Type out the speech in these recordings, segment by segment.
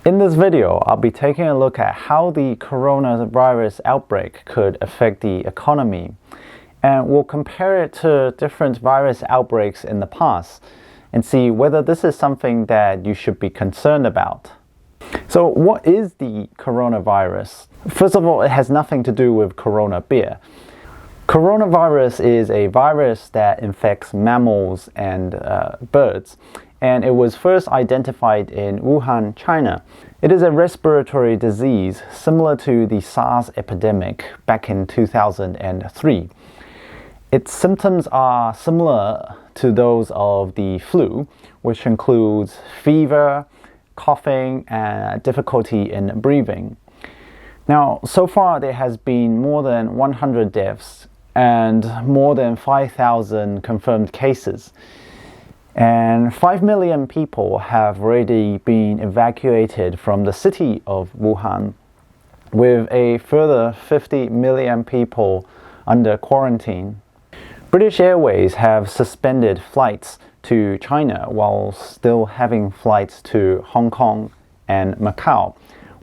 In this video, I'll be taking a look at how the coronavirus outbreak could affect the economy, and we'll compare it to different virus outbreaks in the past and see whether this is something that you should be concerned about. So what is the coronavirus? First of all, it has nothing to do with Corona beer. Coronavirus is a virus that infects mammals and birds, and it was first identified in Wuhan, China. It is a respiratory disease similar to the SARS epidemic back in 2003. Its symptoms are similar to those of the flu, which includes fever, coughing, and difficulty in breathing. Now, so far there has been more than 100 deaths and more than 5,000 confirmed cases. And 5 million people have already been evacuated from the city of Wuhan, with a further 50 million people under quarantine. British Airways have suspended flights to China while still having flights to Hong Kong and Macau,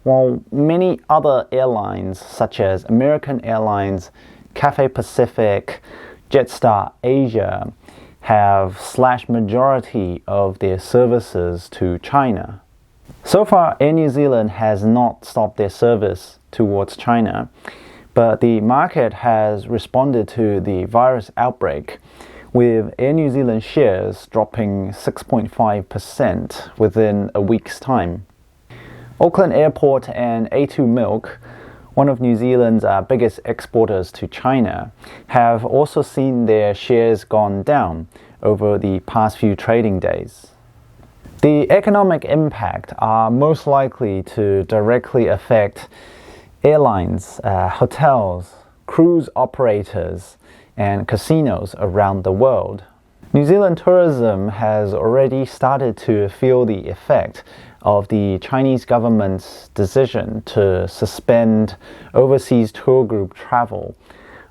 while many other airlines such as American Airlines, Cathay Pacific, Jetstar Asia have slashed majority of their services to China. So far, Air New Zealand has not stopped their service towards China, but the market has responded to the virus outbreak, with Air New Zealand shares dropping 6.5% within a week's time. Auckland Airport and A2 Milk, one of New Zealand's biggest exporters to China, have also seen their shares gone down over the past few trading days. The economic impact are most likely to directly affect airlines, hotels, cruise operators, and casinos around the world. New Zealand tourism has already started to feel the effect of the Chinese government's decision to suspend overseas tour group travel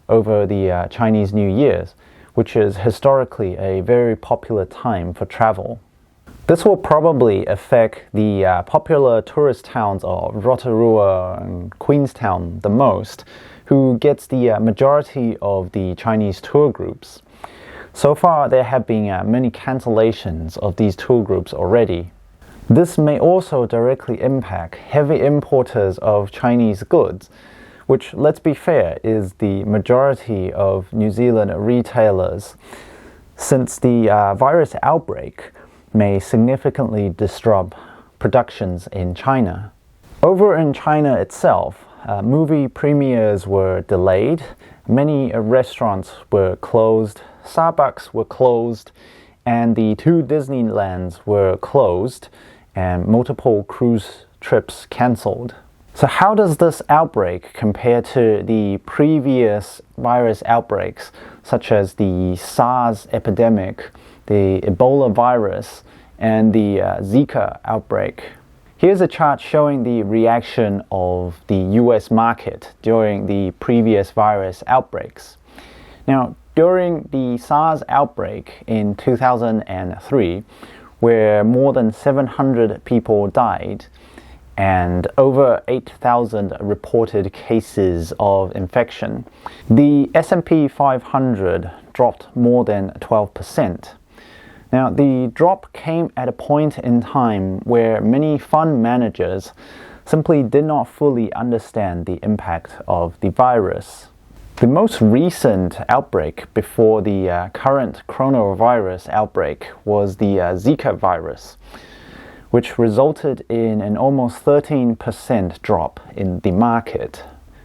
over the Chinese New Year's, which is historically a very popular time for travel. This will probably affect the popular tourist towns of Rotorua and Queenstown the most, who gets the majority of the Chinese tour groups. So far, there have been many cancellations of these tour groups already. This may also directly impact heavy importers of Chinese goods, which, let's be fair, is the majority of New Zealand retailers, since the virus outbreak may significantly disrupt productions in China. Over in China itself, movie premieres were delayed, many restaurants were closed, Starbucks were closed, and the 2 Disneylands were closed, and multiple cruise trips cancelled. So how does this outbreak compare to the previous virus outbreaks, such as the SARS epidemic, the Ebola virus, and the Zika outbreak? Here's a chart showing the reaction of the US market during the previous virus outbreaks. Now, during the SARS outbreak in 2003, where more than 700 people died and over 8,000 reported cases of infection, the S&P 500 dropped more than 12%. Now, the drop came at a point in time where many fund managers simply did not fully understand the impact of the virus. The most recent outbreak before the current coronavirus outbreak was the Zika virus, which resulted in an almost 13% drop in the market.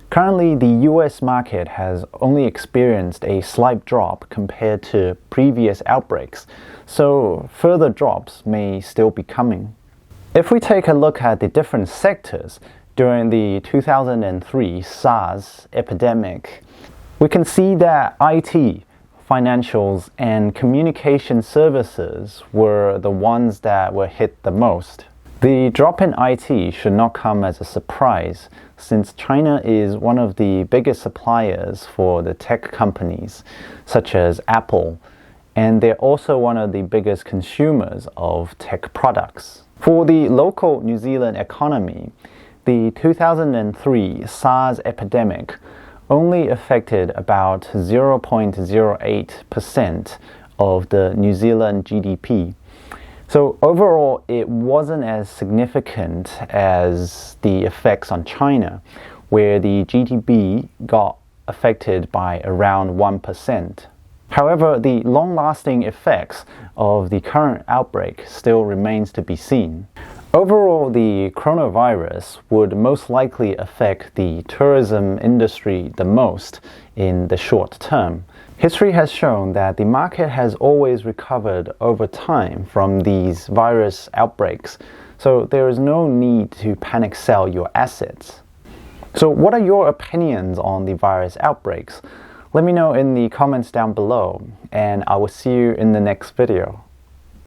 Currently, the US market has only experienced a slight drop compared to previous outbreaks, so further drops may still be coming. If we take a look at the different sectors during the 2003 SARS epidemic, we can see that IT, financials, and communication services were the ones that were hit the most. The drop in IT should not come as a surprise, since China is one of the biggest suppliers for the tech companies, such as Apple, and they're also one of the biggest consumers of tech products. For the local New Zealand economy, the 2003 SARS epidemic only affected about 0.08% of the New Zealand GDP. So overall, it wasn't as significant as the effects on China, where the GDP got affected by around 1%. However, the long-lasting effects of the current outbreak still remains to be seen. Overall, the coronavirus would most likely affect the tourism industry the most in the short term. History has shown that the market has always recovered over time from these virus outbreaks, so there is no need to panic sell your assets. So what are your opinions on the virus outbreaks? Let me know in the comments down below, and I will see you in the next video.